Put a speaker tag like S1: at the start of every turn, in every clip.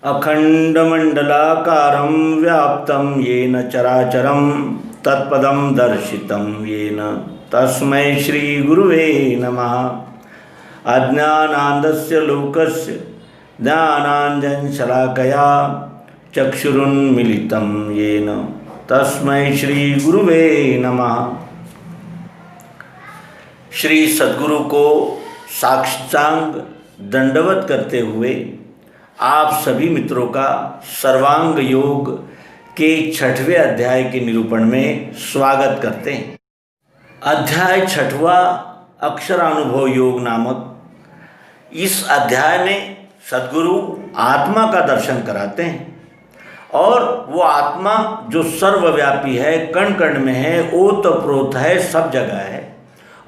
S1: अखंडमंडलाकारं व्याप्तं येन चराचरं तत्पदं दर्शितं येन तस्मै श्रीगुरुवे नमः। अज्ञानान्धस्य लोकस्य ज्ञानाञ्जनशलाकया चक्षुरुन्मीलितं येन तस्मै श्रीगुरुवे नमः। श्री सद्गुरु को साष्टांग दंडवत करते हुए आप सभी मित्रों का सर्वांग योग के 6वें अध्याय के निरूपण में स्वागत करते हैं। अध्याय 6वां अक्षरानुभव योग नामक इस अध्याय में सद्गुरु आत्मा का दर्शन कराते हैं और वो आत्मा जो सर्वव्यापी है, कण कण में है, ओतप्रोत है, सब जगह है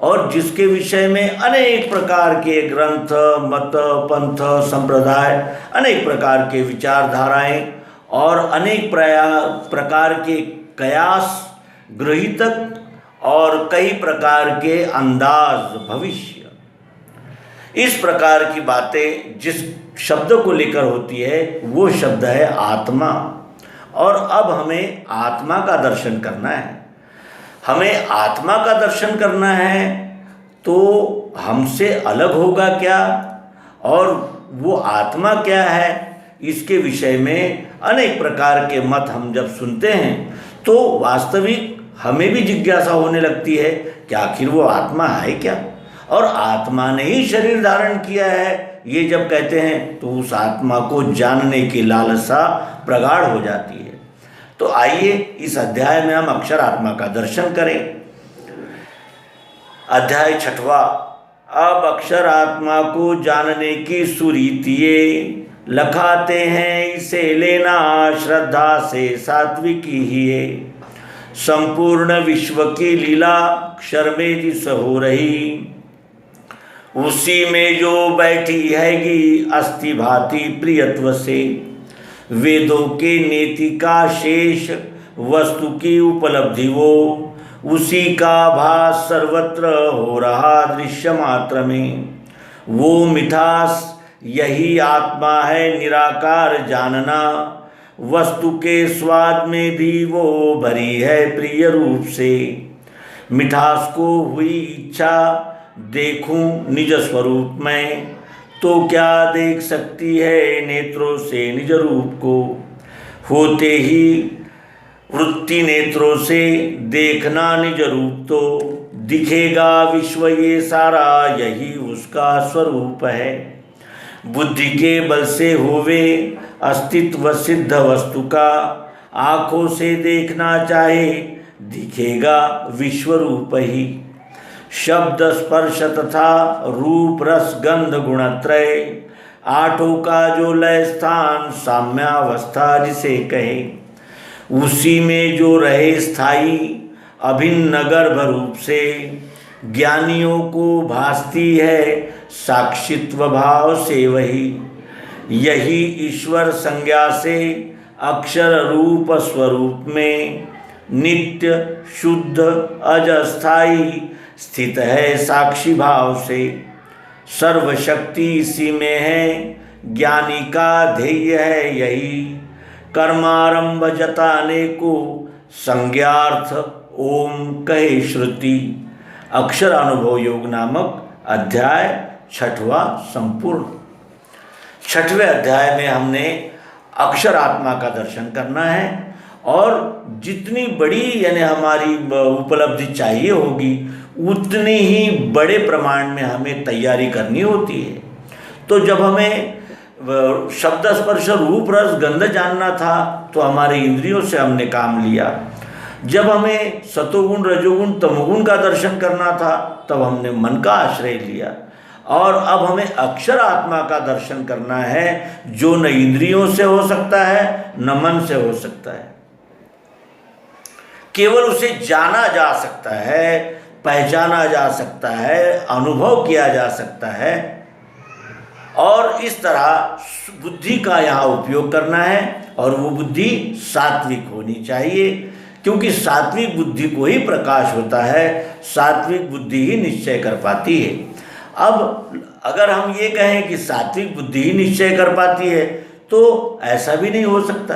S1: और जिसके विषय में अनेक प्रकार के ग्रंथ, मत, पंथ, संप्रदाय, अनेक प्रकार के विचारधाराएं और अनेक प्रकार के कयास, गृहीतक और कई प्रकार के अंदाज, भविष्य, इस प्रकार की बातें जिस शब्द को लेकर होती है वो शब्द है आत्मा। और अब हमें आत्मा का दर्शन करना है। हमें आत्मा का दर्शन करना है तो हमसे अलग होगा क्या और वो आत्मा क्या है, इसके विषय में अनेक प्रकार के मत हम जब सुनते हैं तो वास्तविक हमें भी जिज्ञासा होने लगती है कि आखिर वो आत्मा है क्या और आत्मा ने ही शरीर धारण किया है। ये जब कहते हैं तो उस आत्मा को जानने की लालसा प्रगाढ़ हो जाती है। तो आइए इस अध्याय में हम अक्षर आत्मा का दर्शन करें। अध्याय 6वां। अब अक्षर आत्मा को जानने की सुरीतिये लखाते हैं, इसे लेना श्रद्धा से सात्विकी ही है। संपूर्ण विश्व की लीला अक्षर में जिस हो रही, उसी में जो बैठी हैगी अस्थि भांति प्रियत्व से। वेदों के नेति का शेष वस्तु की उपलब्धि वो, उसी का भास सर्वत्र हो रहा दृश्य मात्र में। वो मिठास यही आत्मा है निराकार जानना, वस्तु के स्वाद में भी वो भरी है प्रिय रूप से। मिठास को हुई इच्छा देखूं निज स्वरूप में, तो क्या देख सकती है नेत्रों से निज रूप को। होते ही वृत्ति नेत्रों से देखना निज रूप, तो दिखेगा विश्व ये सारा यही उसका स्वरूप है। बुद्धि के बल से होवे अस्तित्व सिद्ध वस्तु का, आँखों से देखना चाहे दिखेगा विश्व रूप ही। शब्द स्पर्श तथा रूप रस गंध गुणत्रय, आठों का जो लय स्थान साम्यावस्था जिसे कहे। उसी में जो रहे स्थायी अभिन्न गर्भ रूप से, ज्ञानियों को भासती है साक्षित्व भाव से वही। यही ईश्वर संज्ञा से अक्षर रूप स्वरूप में, नित्य शुद्ध अजस्थाई स्थित है साक्षी भाव से। सर्वशक्ति इसी में है, ज्ञानी का ध्येय है यही। कर्मारंभ जताने को संज्ञार्थ ओम कहे श्रुति। अक्षर अनुभव योग नामक अध्याय 6वां संपूर्ण। 6वें अध्याय में हमने अक्षर आत्मा का दर्शन करना है और जितनी बड़ी यानी हमारी उपलब्धि चाहिए होगी उतने ही बड़े प्रमाण में हमें तैयारी करनी होती है। तो जब हमें शब्द स्पर्श रूप रस गंध जानना था तो हमारे इंद्रियों से हमने काम लिया। जब हमें सतोगुण रजोगुण तमोगुण का दर्शन करना था तब हमने मन का आश्रय लिया। और अब हमें अक्षर आत्मा का दर्शन करना है जो न इंद्रियों से हो सकता है न मन से हो सकता है, केवल उसे जाना जा सकता है, पहचाना जा सकता है, अनुभव किया जा सकता है। और इस तरह बुद्धि का यहाँ उपयोग करना है और वो बुद्धि सात्विक होनी चाहिए, क्योंकि सात्विक बुद्धि को ही प्रकाश होता है, सात्विक बुद्धि ही निश्चय कर पाती है। अब अगर हम ये कहें कि सात्विक बुद्धि ही निश्चय कर पाती है तो ऐसा भी नहीं हो सकता,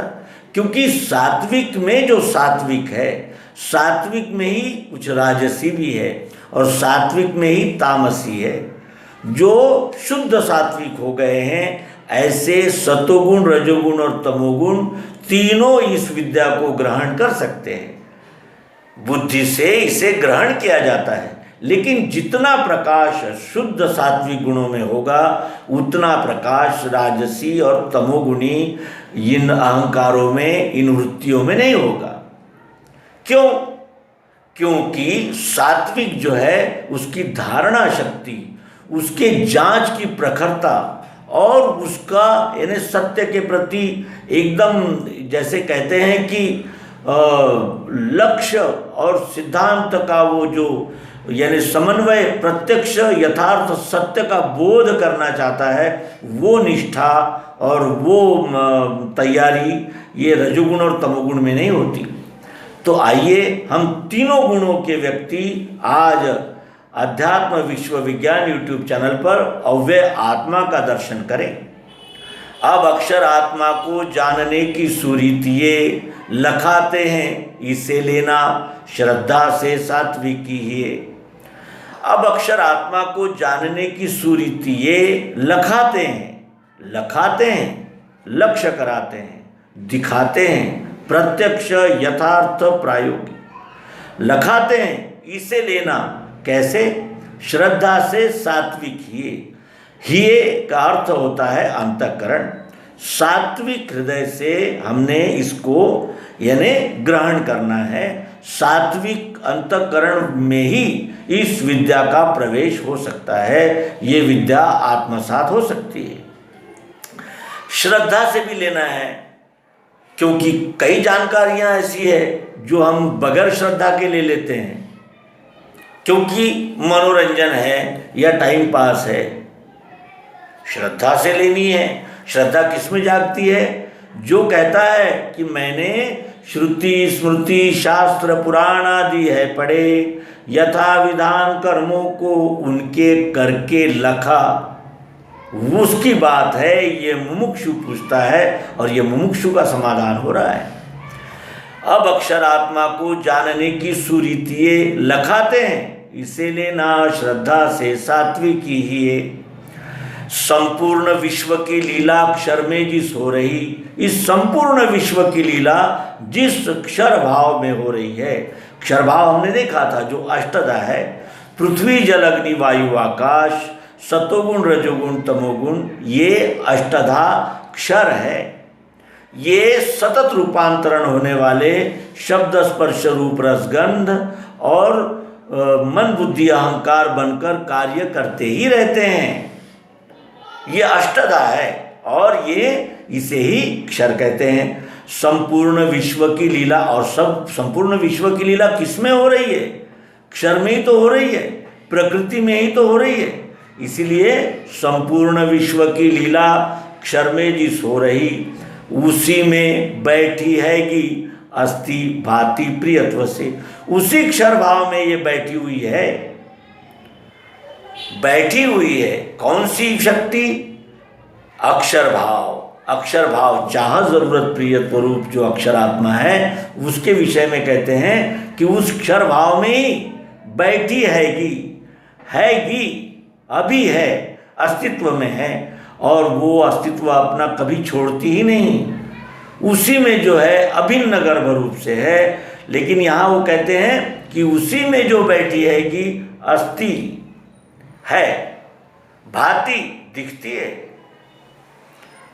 S1: क्योंकि सात्विक में जो सात्विक है, सात्विक में ही कुछ राजसी भी है और सात्विक में ही तामसी है। जो शुद्ध सात्विक हो गए हैं, ऐसे सतोगुण, रजोगुण और तमोगुण तीनों इस विद्या को ग्रहण कर सकते हैं। बुद्धि से इसे ग्रहण किया जाता है, लेकिन जितना प्रकाश शुद्ध सात्विक गुणों में होगा, उतना प्रकाश राजसी और तमोगुणी इन अहंकारों में, इन वृत्तियों में नहीं होगा। क्यों? क्योंकि सात्विक जो है उसकी धारणा शक्ति, उसके जांच की प्रखरता और उसका यानी सत्य के प्रति एकदम, जैसे कहते हैं कि लक्ष्य और सिद्धांत का वो जो यानी समन्वय, प्रत्यक्ष यथार्थ सत्य का बोध करना चाहता है, वो निष्ठा और वो तैयारी ये रजोगुण और तमोगुण में नहीं होती। तो आइए हम तीनों गुणों के व्यक्ति आज अध्यात्म विश्वविज्ञान यूट्यूब चैनल पर अव्यय आत्मा का दर्शन करें। अब अक्षर आत्मा को जानने की सुरीतिये लखाते हैं, इसे लेना श्रद्धा से सात्विकी है। अब अक्षर आत्मा को जानने की सुरीतिये लखाते हैं, लखाते हैं, लक्ष्य कराते हैं, दिखाते हैं, प्रत्यक्ष यथार्थ प्रायोगिक लखाते हैं। इसे लेना कैसे? श्रद्धा से सात्विक हिये का अर्थ होता है अंतःकरण। सात्विक हृदय से हमने इसको यानी ग्रहण करना है। सात्विक अंतःकरण में ही इस विद्या का प्रवेश हो सकता है, ये विद्या आत्मसात हो सकती है। श्रद्धा से भी लेना है, क्योंकि कई जानकारियां ऐसी है जो हम बगैर श्रद्धा के ले लेते हैं, क्योंकि मनोरंजन है या टाइम पास है। श्रद्धा से लेनी है। श्रद्धा किसमें जागती है? जो कहता है कि मैंने श्रुति स्मृति शास्त्र पुराण आदि है पढ़े, यथा विधान कर्मों को उनके करके लखा, उसकी बात है। ये मुमुक्षु पूछता है और ये मुमुक्षु का समाधान हो रहा है। अब अक्षर आत्मा को जानने की सुरीतिये लखाते हैं, इसे लेना श्रद्धा से सात्विकी ही है। संपूर्ण विश्व की लीला अक्षर में जिस हो रही, इस संपूर्ण विश्व की लीला जिस अक्षर भाव में हो रही है, अक्षर भाव हमने देखा था जो अष्टधा है, पृथ्वी जल अग्नि वायु आकाश, सतोगुण रजोगुण तमोगुण, ये अष्टधा क्षर है। ये सतत रूपांतरण होने वाले शब्द स्पर्श रूप रसगंध और मन बुद्धि अहंकार बनकर कार्य करते ही रहते हैं। ये अष्टधा है और ये इसे ही क्षर कहते हैं। संपूर्ण विश्व की लीला, और सब संपूर्ण विश्व की लीला किसमें हो रही है? क्षर में ही तो हो रही है, प्रकृति में ही तो हो रही है। इसीलिए संपूर्ण विश्व की लीला क्षर में जिस हो रही, उसी में बैठी हैगी अस्ति भाति प्रियत्व से। उसी क्षर भाव में ये बैठी हुई है, बैठी हुई है। कौन सी शक्ति? अक्षर भाव। अक्षर भाव चाह जरूरत प्रियत्व रूप जो अक्षर आत्मा है, उसके विषय में कहते हैं कि उस क्षर भाव में ही बैठी हैगी, अभी है, अस्तित्व में है, और वो अस्तित्व अपना कभी छोड़ती ही नहीं। उसी में जो है अभिन्न गर्भ रूप से है। लेकिन यहाँ वो कहते हैं कि उसी में जो बैठी हैगी अस्ति है, भांति दिखती है,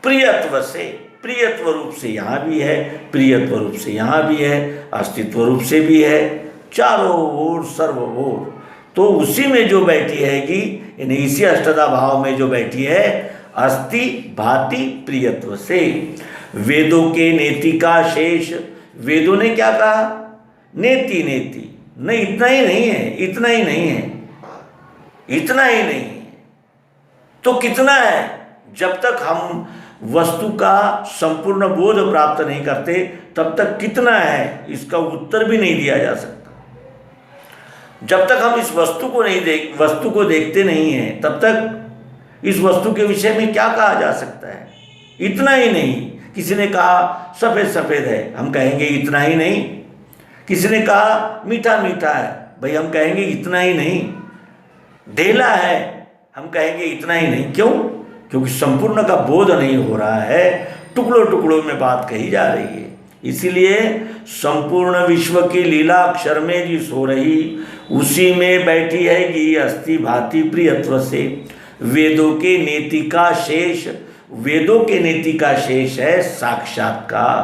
S1: प्रियत्व से, प्रियत्व रूप से यहाँ भी है, प्रियत्व रूप से यहाँ भी है, अस्तित्व रूप से भी है, चारों ओर सर्व ओर। तो उसी में जो बैठी हैगी, यानी इसी अष्टधा भाव में जो बैठी है, अस्ति भांति प्रियत्व से। वेदों के नेति का शेष, वेदों ने क्या कहा? नेति नेति, नहीं इतना ही नहीं है, इतना ही नहीं है, इतना ही नहीं है। तो कितना है? जब तक हम वस्तु का संपूर्ण बोध प्राप्त नहीं करते, तब तक कितना है इसका उत्तर भी नहीं दिया जा सकता। जब तक हम इस वस्तु को देखते नहीं हैं, तब तक इस वस्तु के विषय में क्या कहा जा सकता है? इतना ही नहीं। किसी ने कहा सफ़ेद सफ़ेद है, हम कहेंगे इतना ही नहीं। किसी ने कहा मीठा मीठा है, भाई हम कहेंगे इतना ही नहीं। ढेला है, हम कहेंगे इतना ही नहीं। क्यों? क्योंकि संपूर्ण का बोध नहीं हो रहा है, टुकड़ों टुकड़ों में बात कही जा रही है। इसीलिए संपूर्ण विश्व की लीला अक्षर में जी सो रही, उसी में बैठी है गी अस्थि भांति प्रियत्व से। वेदों के नेति का शेष, वेदों के नेति का शेष है साक्षात्कार,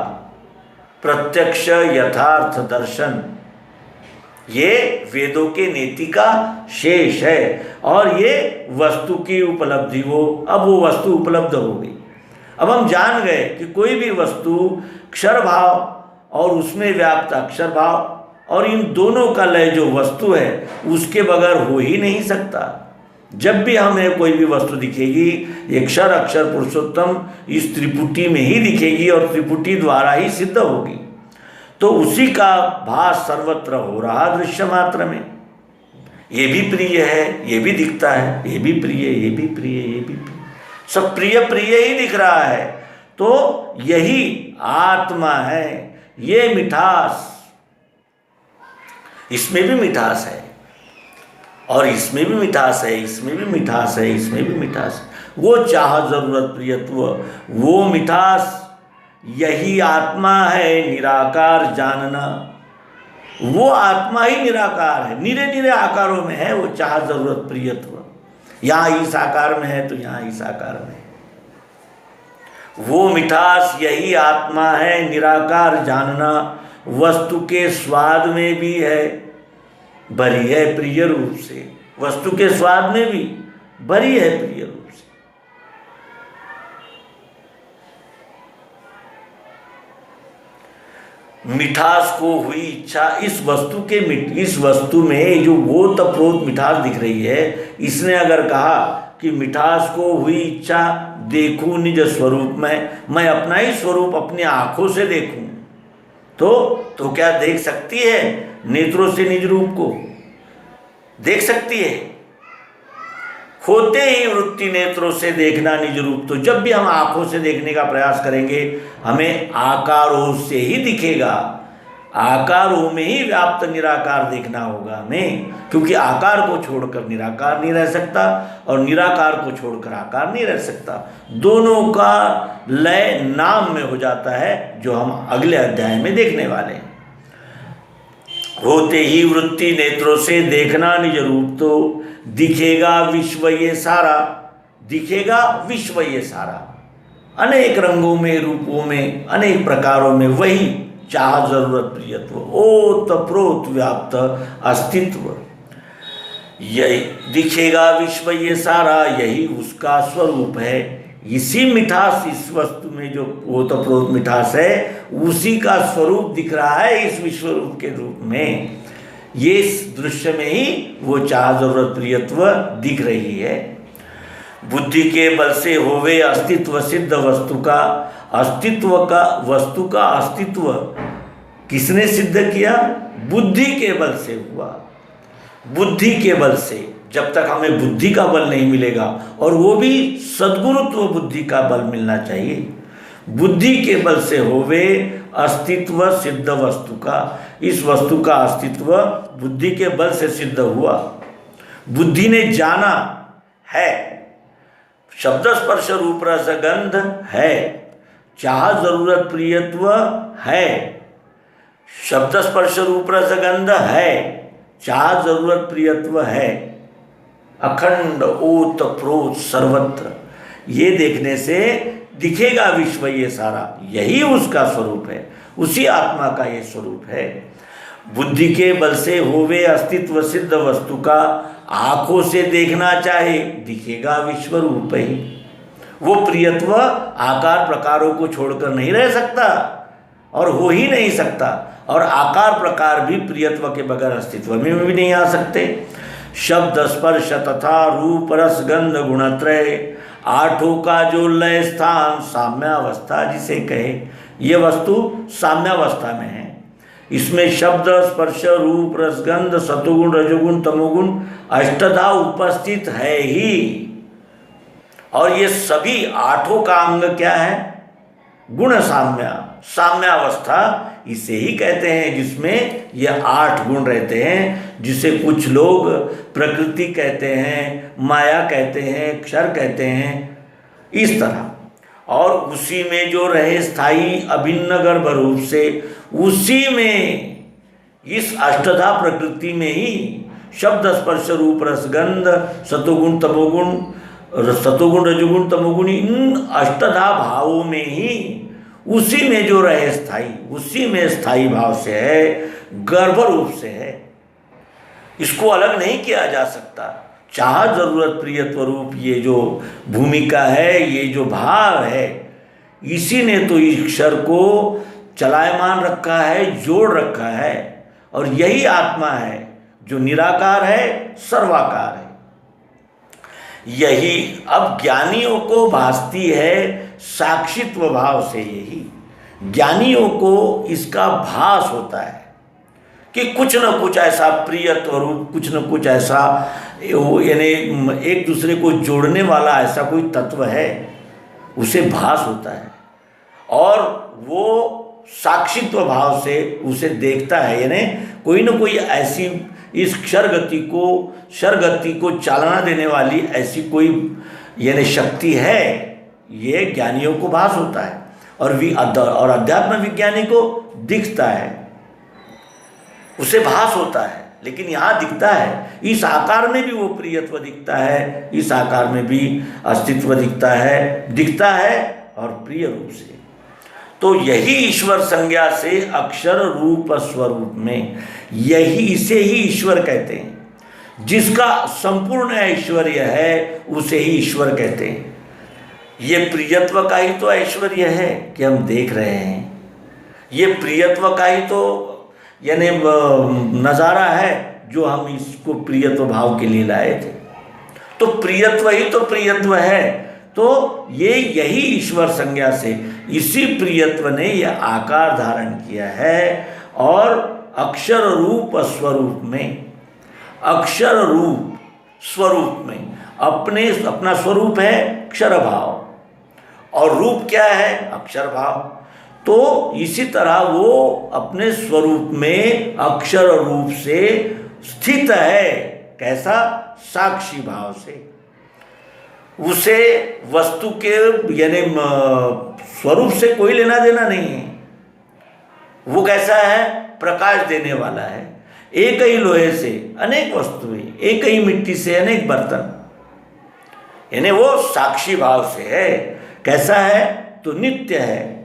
S1: प्रत्यक्ष यथार्थ दर्शन। ये वेदों के नेति का शेष है और ये वस्तु की उपलब्धि। अब वो वस्तु उपलब्ध हो गई। अब हम जान गए कि कोई भी वस्तु क्षर भाव और उसमें व्याप्त अक्षर भाव और इन दोनों का लय जो वस्तु है उसके बगैर हो ही नहीं सकता। जब भी हमें कोई भी वस्तु दिखेगी, ये क्षर अक्षर पुरुषोत्तम इस त्रिपुटी में ही दिखेगी और त्रिपुटी द्वारा ही सिद्ध होगी। तो उसी का भास सर्वत्र हो रहा दृश्य मात्र में। ये भी प्रिय है, ये भी दिखता है, ये भी प्रिय, ये भी प्रिय, ये भी प्रिय, सब प्रिय प्रिय ही दिख रहा है। तो यही आत्मा है, ये मिठास, इसमें भी मिठास है और इसमें भी मिठास है, इसमें भी मिठास है, इसमें भी मिठास है। वो चाह जरूरत प्रियत्व, वो मिठास, यही आत्मा है निराकार जानना। वो आत्मा ही निराकार है, निरे निरे आकारों में है वो चाह जरूरत प्रियत्व। यहाँ इस आकार में है तो यहाँ इस आकार में है। वो मिठास यही आत्मा है निराकार जानना। वस्तु के स्वाद में भी है, भरी है प्रिय रूप से। वस्तु के स्वाद में भी भरी है प्रिय रूप से। मिठास को हुई इच्छा, इस वस्तु में जो ओतप्रोत मिठास दिख रही है, इसने अगर कहा कि मिठास को हुई इच्छा देखूं निज स्वरूप में, मैं अपना ही स्वरूप अपनी आंखों से देखूं, तो क्या देख सकती है? नेत्रों से निज रूप को देख सकती है। होते ही वृत्ति नेत्रों से देखना निज रूप। तो जब भी हम आंखों से देखने का प्रयास करेंगे, हमें आकारों से ही दिखेगा, आकारों में ही व्याप्त निराकार देखना होगा हमें। क्योंकि आकार को छोड़कर निराकार नहीं रह सकता और निराकार को छोड़कर आकार नहीं रह सकता। दोनों का लय नाम में हो जाता है, जो हम अगले अध्याय में देखने वाले हैं। होते ही वृत्ति नेत्रों से देखना निज रूप, तो दिखेगा विश्व ये सारा, दिखेगा विश्व ये सारा, अनेक रंगों में, रूपों में, अनेक प्रकारों में वही चाह जरूरत प्रियत्व, ओतप्रोत व्याप्त अस्तित्व। यही दिखेगा विश्व ये सारा, यही उसका स्वरूप है। इसी मिठास, इस वस्तु में जो ओतप्रोत मिठास है, उसी का स्वरूप दिख रहा है इस विश्व रूप के रूप में। ये इस दृश्य में ही वो चाह जरूरत प्रियत्व दिख रही है। बुद्धि के बल से होवे अस्तित्व सिद्ध वस्तु का, अस्तित्व का, वस्तु का अस्तित्व किसने सिद्ध किया? बुद्धि के बल से हुआ। बुद्धि के बल से, जब तक हमें बुद्धि का बल नहीं मिलेगा, और वो भी सद्गुरुत्व बुद्धि का बल मिलना चाहिए। बुद्धि के बल से होवे अस्तित्व सिद्ध वस्तु का, इस वस्तु का अस्तित्व बुद्धि के बल से सिद्ध हुआ। बुद्धि ने जाना है, शब्द स्पर्श रूप रस गंध है, चाह जरूरत प्रियत्व है, शब्द स्पर्श रूप रस गंध है, चाह जरूरत प्रियत्व है, अखंड ओत प्रोत सर्वत्र। ये देखने से दिखेगा विश्व ये सारा, यही उसका स्वरूप है, उसी आत्मा का ये स्वरूप है। बुद्धि के बल से होवे अस्तित्व सिद्ध वस्तु का, आंखों से देखना चाहे दिखेगा विश्व रूप ही। वो प्रियत्व आकार प्रकारों को छोड़कर नहीं रह सकता और हो ही नहीं सकता, और आकार प्रकार भी प्रियत्व के बगैर अस्तित्व में भी नहीं आ सकते। शब्द स्पर्श तथा रूप रस गंध गुणत्रय, आठों का जो लय स्थान साम्यावस्था जिसे कहे, ये वस्तु साम्यावस्था में है। इसमें शब्द स्पर्श रूप रसगंध सतुगुण रजोगुण तमोगुण अष्टधा उपस्थित है ही। और ये सभी आठों का अंग क्या है? गुण साम्य, साम्यावस्था इसे ही कहते हैं, जिसमें ये 8 गुण रहते हैं, जिसे कुछ लोग प्रकृति कहते हैं, माया कहते हैं, अक्षर कहते हैं, इस तरह। और उसी में जो रहे स्थायी अभिन्न गर्भ रूप से, उसी में इस अष्टधा प्रकृति में ही शब्द स्पर्श रूप रसगंध सतोगुण तमोगुण, सतोगुण रजोगुण तमोगुण, इन अष्टधा भावों में ही उसी में जो रहे स्थायी, उसी में स्थायी भाव से है, गर्भ रूप से है। इसको अलग नहीं किया जा सकता। चाह जरूरत प्रियत्व रूप ये जो भूमिका है, ये जो भाव है, इसी ने तो ईश्वर को चलायमान रखा है, जोड़ रखा है। और यही आत्मा है जो निराकार है, सर्वाकार है। यही अब ज्ञानियों को भासती है साक्षित्व भाव से। यही ज्ञानियों को इसका भास होता है कि कुछ न कुछ ऐसा प्रियत्व रूप, कुछ न कुछ ऐसा यानी एक दूसरे को जोड़ने वाला ऐसा कोई तत्व है, उसे भास होता है। और वो साक्षित्व भाव से उसे देखता है, यानी कोई न कोई ऐसी इस क्षरगति को चालना देने वाली ऐसी कोई यानी शक्ति है, ये ज्ञानियों को भास होता है। और अध्यात्म विज्ञानी को दिखता है, उसे भास होता है। लेकिन यहाँ दिखता है, इस आकार में भी वो प्रियत्व दिखता है, इस आकार में भी अस्तित्व दिखता है और प्रिय रूप से। तो यही ईश्वर संज्ञा से अक्षर रूप स्वरूप में, यही इसे ही ईश्वर कहते हैं। जिसका संपूर्ण ऐश्वर्य है उसे ही ईश्वर कहते हैं। ये प्रियत्व का ही तो ऐश्वर्य है कि हम देख रहे हैं, ये प्रियत्व का ही तो यानी नज़ारा है जो हम इसको प्रियत्व भाव के लिए लाए थे। तो प्रियत्व ही तो प्रियत्व है। तो ये यही ईश्वर संज्ञा से इसी प्रियत्व ने यह आकार धारण किया है। और अक्षर रूप स्वरूप में, अक्षर रूप स्वरूप में अपना स्वरूप है अक्षर भाव, और रूप क्या है? अक्षर भाव। तो इसी तरह वो अपने स्वरूप में अक्षर रूप से स्थित है। कैसा? साक्षी भाव से। उसे वस्तु के यानी स्वरूप से कोई लेना देना नहीं है। वो कैसा है? प्रकाश देने वाला है। एक ही लोहे से अनेक वस्तुएं, एक ही मिट्टी से अनेक बर्तन, यानी वो साक्षी भाव से है। कैसा है? तो नित्य है।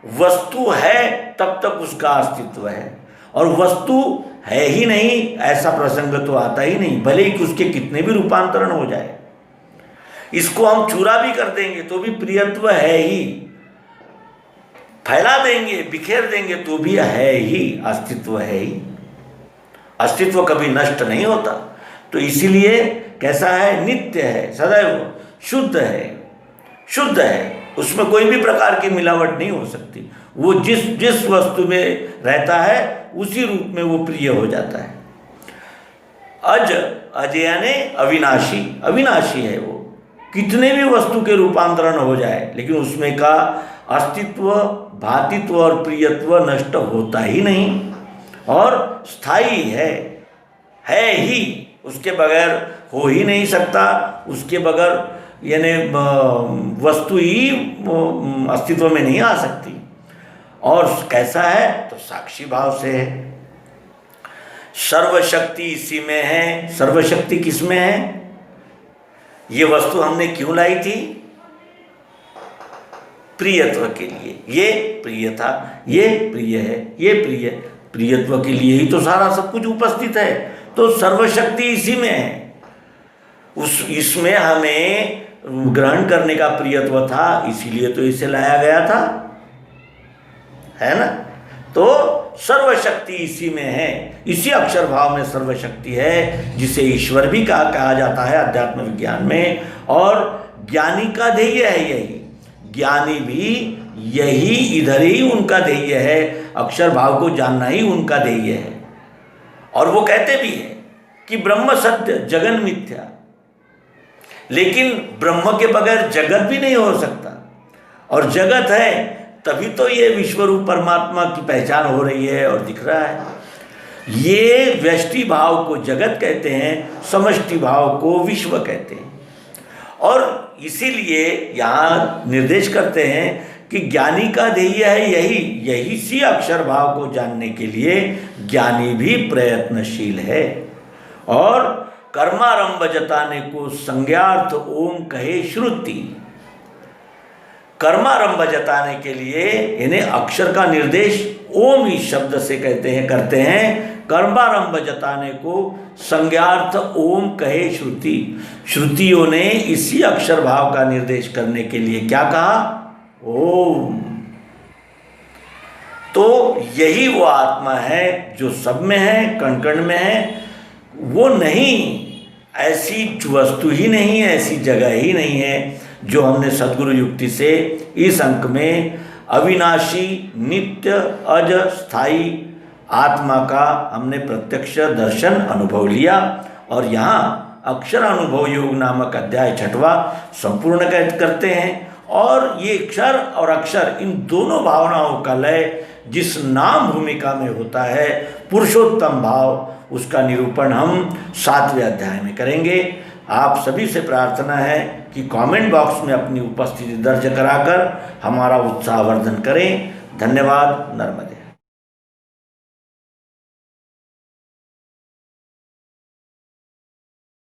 S1: वस्तु है तब तक उसका अस्तित्व है, और वस्तु है ही नहीं ऐसा प्रसंग तो आता ही नहीं, भले ही उसके कितने भी रूपांतरण हो जाए। इसको हम चूरा भी कर देंगे तो भी प्रियत्व है ही, फैला देंगे, बिखेर देंगे तो भी है ही, अस्तित्व है ही। अस्तित्व कभी नष्ट नहीं होता। तो इसीलिए कैसा है? नित्य है, सदैव शुद्ध है, शुद्ध है। उसमें कोई भी प्रकार की मिलावट नहीं हो सकती। वो जिस वस्तु में रहता है उसी रूप में वो प्रिय हो जाता है। अज यानी अविनाशी, अविनाशी है वो। कितने भी वस्तु के रूपांतरण हो जाए लेकिन उसमें का अस्तित्व, भातित्व और प्रियत्व नष्ट होता ही नहीं, और स्थायी है ही, उसके बगैर हो ही नहीं सकता। उसके बगैर यानी वस्तु ही अस्तित्व में नहीं आ सकती। और कैसा है? तो साक्षी भाव से है। सर्वशक्ति इसी में है। सर्वशक्ति किस में है? ये वस्तु हमने क्यों लाई थी? प्रियत्व के लिए। ये प्रिय था, ये प्रिय है, ये प्रियत्व के लिए ही तो सारा सब कुछ उपस्थित है। तो सर्वशक्ति इसी में है। इसमें हमें ग्रहण करने का प्रियत्व था, इसीलिए तो इसे लाया गया था, है ना। तो सर्वशक्ति इसी में है, इसी अक्षर भाव में सर्वशक्ति है, जिसे ईश्वर भी कहा जाता है अध्यात्म विज्ञान में। और ज्ञानी का ध्येय है यही, ज्ञानी भी यही, इधर ही उनका ध्येय है, अक्षर भाव को जानना ही उनका ध्येय है। और वो कहते भी हैं कि ब्रह्म सत्य जगन मिथ्या, लेकिन ब्रह्म के बगैर जगत भी नहीं हो सकता, और जगत है तभी तो ये विश्वरूप परमात्मा की पहचान हो रही है और दिख रहा है। ये व्यष्टि भाव को जगत कहते हैं, समष्टि भाव को विश्व कहते हैं। और इसीलिए यहाँ निर्देश करते हैं कि ज्ञानी का ध्येय है यही सी अक्षर भाव को जानने के लिए ज्ञानी भी प्रयत्नशील है। और कर्मारंभ जताने को संज्ञार्थ ओम कहे श्रुति। कर्मारंभ जताने के लिए इन्हें अक्षर का निर्देश ओम इस शब्द से करते हैं। कर्मारंभ जताने को संज्ञार्थ ओम कहे श्रुति। श्रुतियों ने इसी अक्षर भाव का निर्देश करने के लिए क्या कहा? ओम। तो यही वो आत्मा है जो सब में है, कण कण में है। वो नहीं, ऐसी वस्तु ही नहीं है, ऐसी जगह ही नहीं है जो हमने सद्गुरु युक्ति से इस अंक में अविनाशी, नित्य, अज, स्थायी आत्मा का हमने प्रत्यक्ष दर्शन अनुभव लिया। और यहाँ अक्षर अनुभव योग नामक अध्याय 6वां संपूर्ण करते हैं। और ये क्षर और अक्षर, इन दोनों भावनाओं का लय जिस नाम भूमिका में होता है, पुरुषोत्तम भाव, उसका निरूपण हम 7वें अध्याय में करेंगे। आप सभी से प्रार्थना है कि कमेंट बॉक्स में अपनी उपस्थिति दर्ज कराकर हमारा उत्साहवर्धन करें। धन्यवाद। नर्मदे।